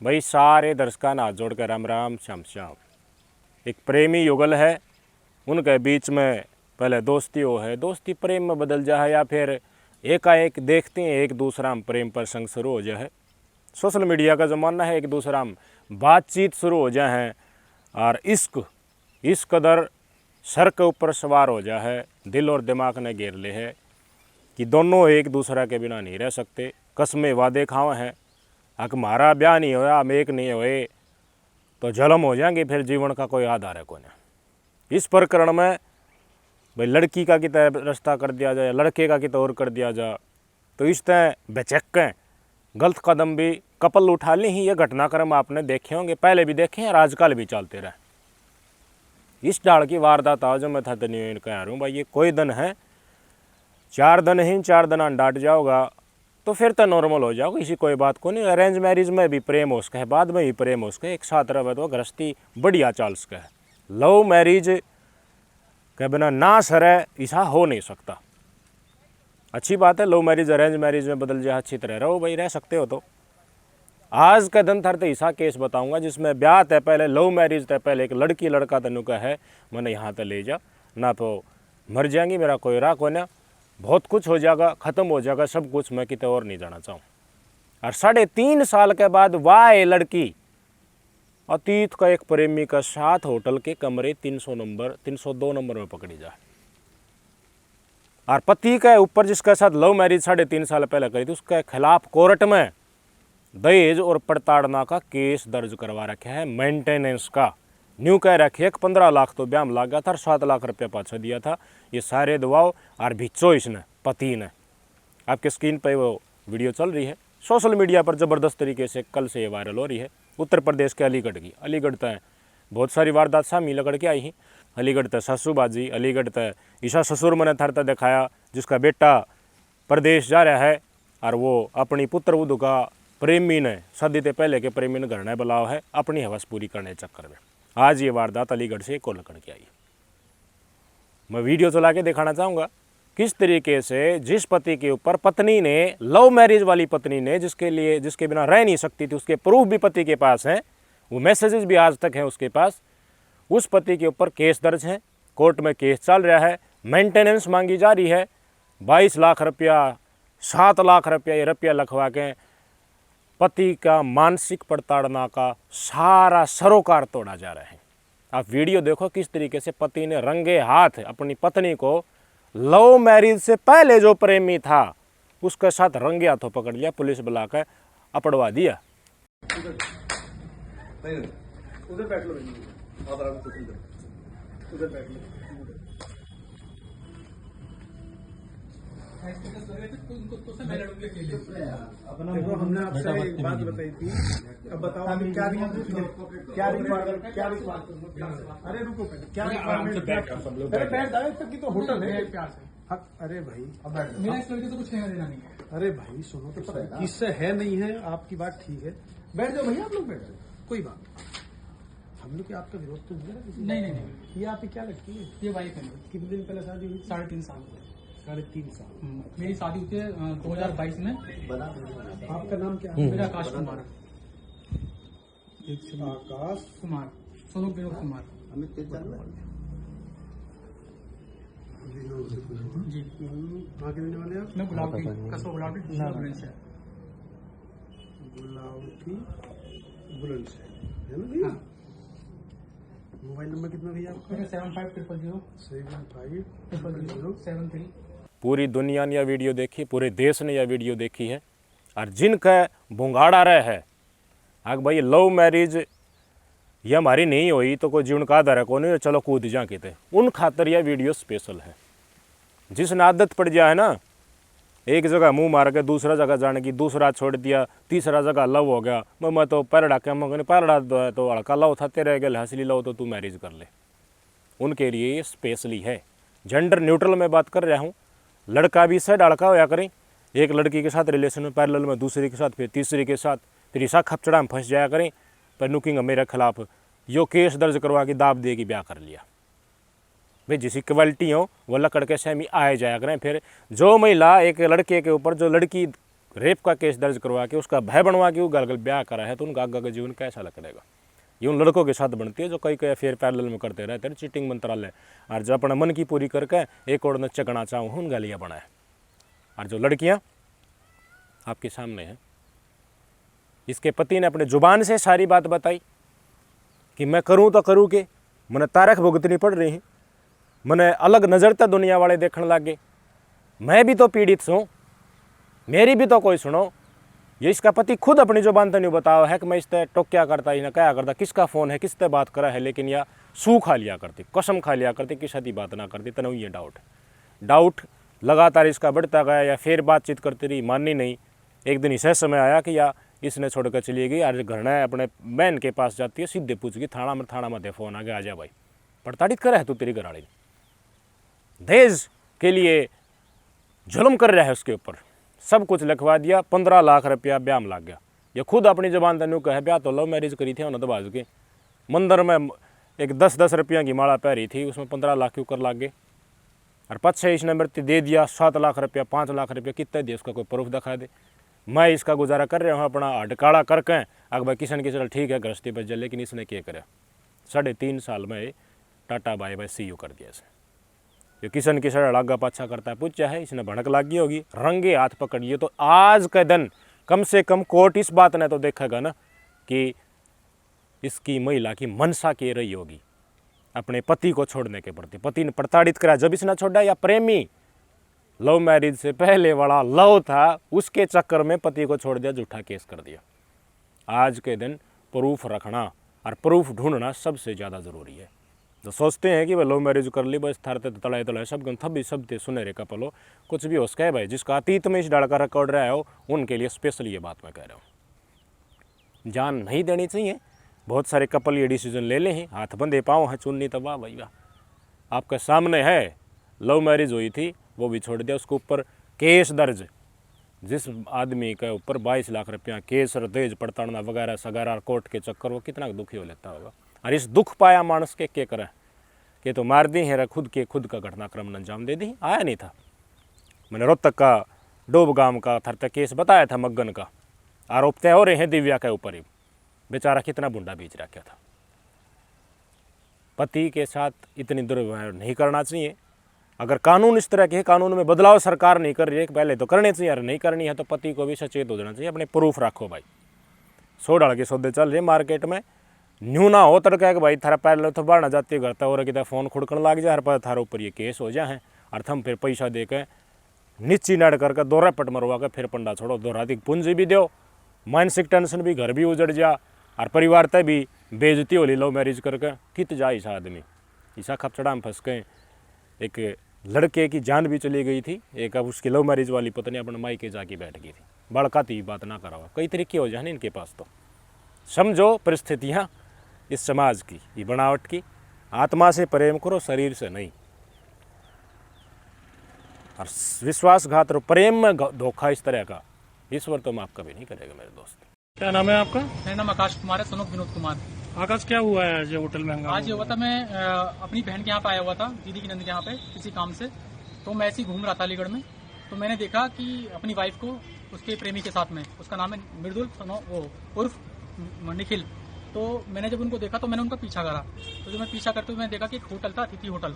भाई सारे दर्शकों हाथ जोड़कर राम राम श्याम श्याम। एक प्रेमी युगल है, उनके बीच में पहले दोस्ती हो है, दोस्ती प्रेम में बदल जाए या फिर एकाएक देखते हैं एक दूसरा में प्रेम प्रसंग शुरू हो जाए। सोशल मीडिया का ज़माना है, एक दूसरा में बातचीत शुरू हो जाए और इश्क इस कदर सर के ऊपर सवार हो जाए, दिल और दिमाग ने घेर ले है कि दोनों एक दूसरा के बिना नहीं रह सकते। कसमें वादे खावे हैं, अगर हमारा ब्याह नहीं होया, हम एक नहीं हुए तो जलम हो जाएंगे, फिर जीवन का कोई आधार है कोई नहीं। इस प्रकरण में भाई लड़की का कितना रास्ता कर दिया जाए, लड़के का कितना और कर दिया जाए, तो इस तरह बेचक्के गलत कदम भी कपल उठा ली ही। ये घटनाक्रम आपने देखे होंगे, पहले भी देखे हैं और आजकल भी चलते रहे। इस डाल की वारदात आज मैं था नहीं कह रहा हूँ भाई, ये कोई दिन है, 4 दिन ही 4 दिन डांट जाओगा तो फिर तो नॉर्मल हो जाओगे, इसी कोई बात को नहीं। अरेंज मैरिज में भी प्रेम हो सके, बाद में भी प्रेम हो सके, एक साथ रहे तो गृहस्थी बढ़िया चाल सके। लव मैरिज के बिना ना सरे ऐसा हो नहीं सकता। अच्छी बात है, लव मैरिज अरेंज मैरिज में बदल जाए, अच्छी तरह रहो भाई, रह सकते हो। तो आज का दिन थर तो ऐसा केस बताऊंगा जिसमें ब्याह तय पहले, लव मैरिज तय पहले एक लड़की लड़का तनु का है मैंने यहाँ तक ले जा ना तो मर जाएंगी, मेरा कोई राह को ना, बहुत कुछ हो जाएगा, ख़त्म हो जाएगा सब कुछ, मैं कितने और नहीं जाना चाहूँ। और 3.5 साल के बाद वाह लड़की अतीत का एक प्रेमी का साथ होटल के कमरे 302 नंबर में पकड़ी जाए, और पति के ऊपर जिसके साथ लव मैरिज 3.5 साल पहले करी थी उसके खिलाफ कोर्ट में दहेज और प्रताड़ना का केस दर्ज करवा रखा है। मेंटेनेंस का न्यू कह रखे 15 लाख तो ब्याह में लग गया था और 7 लाख रुपया पाछा दिया था। ये सारे दबाव और भिचो इसने पति ने, आपके स्क्रीन पर वो वीडियो चल रही है, सोशल मीडिया पर ज़बरदस्त तरीके से कल से ये वायरल हो रही है। उत्तर प्रदेश के अलीगढ़ की, अलीगढ़ तय बहुत सारी वारदात सामने लगड़ के आई हैं। अलीगढ़ तय ससुबाजी, अलीगढ़ तय ईशा ससुर मैंने थरता दिखाया जिसका बेटा प्रदेश जा रहा है और वो अपनी पुत्र वधू का प्रेमी ने शादी से पहले के प्रेमी ने घर ने बुलाव है अपनी हवस पूरी करने के चक्कर में। आज ये वारदात अलीगढ़ से एक और लकड़ के आई। मैं वीडियो चला के दिखाना चाहूँगा किस तरीके से जिस पति के ऊपर पत्नी ने, लव मैरिज वाली पत्नी ने, जिसके बिना रह नहीं सकती थी, उसके प्रूफ भी पति के पास हैं, वो मैसेजेस भी आज तक हैं उसके पास, उस पति के ऊपर केस दर्ज है, कोर्ट में केस चल रहा है, मेंटेनेंस मांगी जा रही है, 22 लाख रुपया 7 लाख रुपया ये रुपया लखवा के पति का मानसिक प्रताड़ना का सारा सरोकार तोड़ा जा रहा है। आप वीडियो देखो किस तरीके से पति ने रंगे हाथ अपनी पत्नी को लव मैरिज से पहले जो प्रेमी था उसके साथ रंगे हाथों पकड़ लिया, पुलिस बुलाकर अपड़वा दिया। उधर बैठ लो, उधर बैठ लो। देखो हमने आपसे एक बात बताई थी, अब बताओ अभी क्या रिक्वायरमेंट। अरे रुको पहले, क्या रिक्वायरमेंट? बैठ जाओ तक की तो होटल है। अरे भाई मेरा इस लड़के से कुछ लेना देना नहीं है। अरे भाई सुनो तो, किससे है नहीं है, आपकी बात ठीक है, बैठ जाओ भैया, आप लोग बैठ जाओ, कोई बात नहीं। हम लोग आपका विरोध तो नहीं है ना किसी? नहीं। ये आपकी क्या लगती है? ये वाइफ है। कितने दिन पहले शादी हुई? 3.5 साल। 3.5 साल। मेरी शादी हुई है 2022 में। आपका नाम क्या है? मेरा आकाश कुमार। आकाश कुमार, सोनू विनोद कुमार जी। कहाँ के रहने वाले आप? मैं गुलावटी, कस्बा गुलावटी से। गुलावटी बुलंदशहर है ना भैया? मोबाइल नंबर कितना भैया आपका? 7500075073। पूरी दुनिया ने यह वीडियो देखी, पूरे देश ने यह वीडियो देखी है, और जिनका भुंगाड़ा रहे है आग भाई लव मैरिज ये हमारी नहीं हुई तो कोई जीवन का आधार है कौन है, चलो कूद जा के, उन खातर यह वीडियो स्पेशल है। जिसने आदत पड़ जाए है ना, एक जगह मुंह मार के दूसरा जगह जाने की, दूसरा छोड़ दिया, तीसरा जगह लव हो गया, मैं तो पैरड़ा क्या मैं पैरड़ा तो हड़का लव था तेरे गए हंसली लव तो तू मैरिज कर ले, उनके लिए ये स्पेशली है। जेंडर न्यूट्रल में बात कर रहा हूँ, लड़का भी इससे लड़का होया करें, एक लड़की के साथ रिलेशन में पैरेलल में दूसरी के साथ, फिर तीसरी के साथ, फिर ईसा खपचड़ा में फंस जाया करें, पर नुकिंग मेरे खिलाफ यो केस दर्ज करवा के दाब दे कि ब्याह कर लिया। भाई जिसी क्वालिटी हो वो लकड़ के सहमी आए जाया करें। फिर जो महिला एक लड़के के ऊपर, जो लड़की रेप का केस दर्ज करवा के उसका भय बनवा के वो गलगल ब्याह करा है, तो उनका आगे का जीवन कैसा लगेगा। ये उन लड़कों के साथ बनती है जो कई कई अफेयर पैरेलल में करते रहते हैं, चीटिंग मंत्रालय, और जो अपने मन की पूरी करके एक और न चकना चाहूँ उन गालियाँ बनाए। और जो लड़कियाँ आपके सामने हैं, इसके पति ने अपने जुबान से सारी बात बताई कि मैं करूँ तो करूँ के, मैंने तारख भुगतनी पड़ रही है, मैंने अलग नज़र तक दुनिया वाले देखने लगे, मैं भी तो पीड़ित हूँ, मेरी भी तो कोई सुनो। ये इसका पति खुद अपनी जुबान तो नहीं बताओ है कि मैं इस तरह टोक्या करता ही ना क्या करता, किसका फ़ोन है, किस तरह बात करा है, लेकिन या सू खा लिया करती, कसम खा लिया करती, किस हदी बात ना करती। तनु ये डाउट लगातार इसका बढ़ता गया, या फिर बातचीत करती रही, माननी नहीं। एक दिन ऐसा समय आया कि या इसने छोड़कर चली गई, आज घर ने अपने बहन के पास जाती है, सीधे पूछ गई थाना में फ़ोन आ गया, आ जा भाई पड़ताड़ित करे है तू, तेरी घराड़ी दहेज के लिए जुल्म कर रहा है उसके ऊपर, सब कुछ लिखवा दिया, 15 लाख रुपया ब्याह में लग गया। ये खुद अपनी जबान तनु कहे ब्याह तो लव मैरिज करी थी उन्होंने दबाज के, मंदिर में एक 10-10 रुपया की माला पहरी थी, उसमें 15 लाख क्यों कर लाग गए। और पच्चीस इसने मृत्यु दे दिया, 7 लाख रुपया 5 लाख रुपया कितने दिए, उसका कोई प्रूफ दिखा दे। मैं इसका गुजारा कर रहा हूँ अपना हडकाड़ा करके, अगर भाई किसान की चल ठीक है गृहस्थी पर जल, लेकिन इसने क्या करा, 3.5 साल में tata bye bye see you कर दिया इसे। ये किसान की सड़ आगा पाछा करता है, पूछा है इसने भड़क लागी होगी, रंगे हाथ पकड़िए। तो आज के दिन कम से कम कोर्ट इस बात ने तो देखेगा ना कि इसकी महिला की मनसा के रही होगी अपने पति को छोड़ने के प्रति। पति ने प्रताड़ित करा जब इसने छोड़ा, या प्रेमी लव मैरिज से पहले वाला लव था उसके चक्कर में पति को छोड़ दिया, झूठा केस कर दिया। आज के दिन प्रूफ रखना और प्रूफ ढूंढना सबसे ज़्यादा ज़रूरी है। जो सोचते हैं कि भाई लव मैरिज कर ली बस थारते तड़ाए तड़ाए सब गन थबी सब थे सुनहरे कपल हो, कुछ भी हो सके भाई, जिसका अतीत में इस डाल का रिकॉर्ड रहा हो उनके लिए स्पेशल ये बात मैं कह रहा हूँ। जान नहीं देनी चाहिए। बहुत सारे कपल ये डिसीजन ले ले हैं, हाथ बंधे पाँव है चुननी तो वाह भाई वाह। आपके सामने है लव मैरिज हुई थी, वो भी छोड़ दिया, उसके ऊपर केस दर्ज, जिस आदमी के ऊपर 22 लाख रुपया केस और दहेज पड़ताड़ना वगैरह सगैरह कोर्ट के चक्कर, वो कितना दुखी हो लेता होगा। और इस दुख पाया मानस के क्या करे कि तो मार दी है खुद का घटनाक्रम ने अंजाम दे दी। आया नहीं था, मैंने रोहतक का डोब गांव का थरता केस बताया था, मग्गन का आरोप तय हो रहे हैं दिव्या के ऊपर ही, बेचारा कितना बुंडा बीच रखा था। पति के साथ इतनी दुर्व्यवहार नहीं करना चाहिए। अगर कानून इस तरह के, कानून में बदलाव सरकार नहीं कर रही है, पहले तो करने चाहिए, अगर नहीं करनी है तो पति को भी सचेत हो जाना चाहिए। अपने प्रूफ रखो भाई। 100 डाल के सौदे चल रहे मार्केट में, न्यू ना हो तड़का कि भाई थारा पैर तो बढ़ना जाती करता और कि फ़ोन खुड़कन लग जाए, हर पर थारे ऊपर ये केस हो जाए और थम फिर पैसा दे के नीची नाड़ करके दोहरा पट मरवा के फिर पंडा छोड़ो, दोहराती पूंजी भी दो, मानसिक टेंशन भी, घर भी उजड़ जा और परिवार तय भी बेइज्जती होली लव मैरिज करके कित जाए इस आदमी। ईसा खपचड़ा में फंस गए। एक लड़के की जान भी चली गई थी, एक अब उसकी लव मैरिज वाली पत्नी अपने मायके जाके बैठ गई थी। बड़काती बात ना करा, कई तरीके हो जाए इनके पास। तो समझो परिस्थितियाँ इस समाज की, ये बनावट की। आत्मा से प्रेम करो, शरीर से नहीं। और विश्वासघात और प्रेम में धोखा इस तरह का ईश्वर तो माफ कभी नहीं करेगा मेरे दोस्त। क्या नाम है आपका? मेरा नाम आकाश कुमार है, सनोक विनोद कुमार। आकाश, क्या हुआ है आज होटल में? आज ये हुआ था, मैं अपनी बहन के यहाँ पे आया हुआ था, दीदी की नंद के यहाँ पे किसी काम से। तो मैं ऐसे ही घूम रहा था अलीगढ़ में, तो मैंने देखा कि अपनी वाइफ को उसके प्रेमी के साथ में, उसका नाम है मृदुल उर्फ निखिल। तो मैंने जब उनको देखा तो मैंने उनका पीछा करा। तो जब मैं पीछा करते हुए मैंने देखा कि एक होटल था, अतिथि होटल,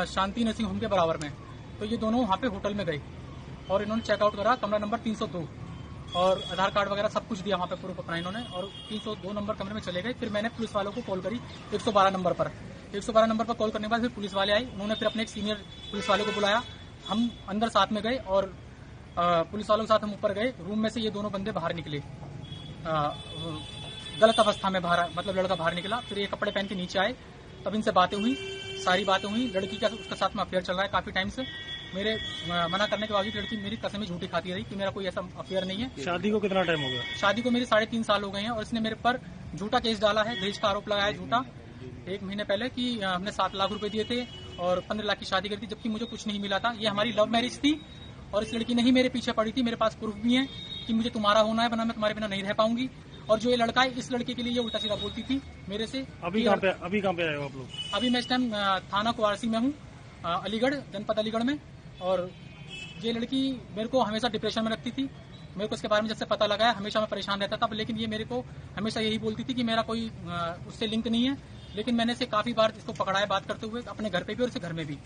शांति नर्सिंग होम के बराबर में। तो ये दोनों वहाँ पे होटल में गए और इन्होंने चेकआउट करा कमरा नंबर 302 और आधार कार्ड वगैरह सब कुछ दिया वहाँ पे प्रूफ अपना इन्होंने, और 302 नंबर कमरे में चले गए। फिर मैंने पुलिस वालों को कॉल करी 112 नंबर पर। 112 नंबर पर कॉल करने के बाद फिर पुलिस वाले आए, उन्होंने फिर अपने एक सीनियर पुलिस वाले को बुलाया। हम अंदर साथ में गए और पुलिस वालों के साथ हम ऊपर गए। रूम में से ये दोनों बंदे बाहर निकले, गलत अवस्था में बाहर, मतलब लड़का बाहर निकला। फिर ये कपड़े पहन के नीचे आए, तब इनसे बातें हुई, सारी बातें हुई। लड़की का उसके साथ में अफेयर चल रहा है काफी टाइम से। मेरे मना करने के बावजूद लड़की मेरी कसमें झूठी खाती रही कि मेरा कोई ऐसा अफेयर नहीं है। शादी को कितना टाइम हो गया? शादी को मेरे 3.5 साल हो गए हैं और इसने मेरे पर झूठा केस डाला है, दहेज का आरोप लगाया है झूठा 1 महीने पहले कि हमने 7 लाख रुपए दिए थे और 15 लाख की शादी करी थी, जबकि मुझे कुछ नहीं मिला था। ये हमारी लव मैरिज थी और इस लड़की नहीं मेरे पीछे पड़ी थी। मेरे पास प्रूफ भी है कि मुझे तुम्हारा होना है, वरना मैं तुम्हारे बिना नहीं रह पाऊंगी। और जो ये लड़का है, इस लड़के के लिए ये उल्टा सीधा बोलती थी मेरे से। अभी कहाँ पे आए हो आप लोग? अभी मैं इस टाइम थाना कुआरसी में हूँ, अलीगढ़, जनपद अलीगढ़ में। और ये लड़की मेरे को हमेशा डिप्रेशन में रखती थी, मेरे को इसके बारे में जब से पता लगा है हमेशा मैं परेशान रहता था, लेकिन ये मेरे को हमेशा यही बोलती थी कि मेरा कोई उससे लिंक नहीं है। लेकिन मैंने इसे काफी बार इसको पकड़ा है बात करते हुए, अपने घर पे भी और इसे घर में भी।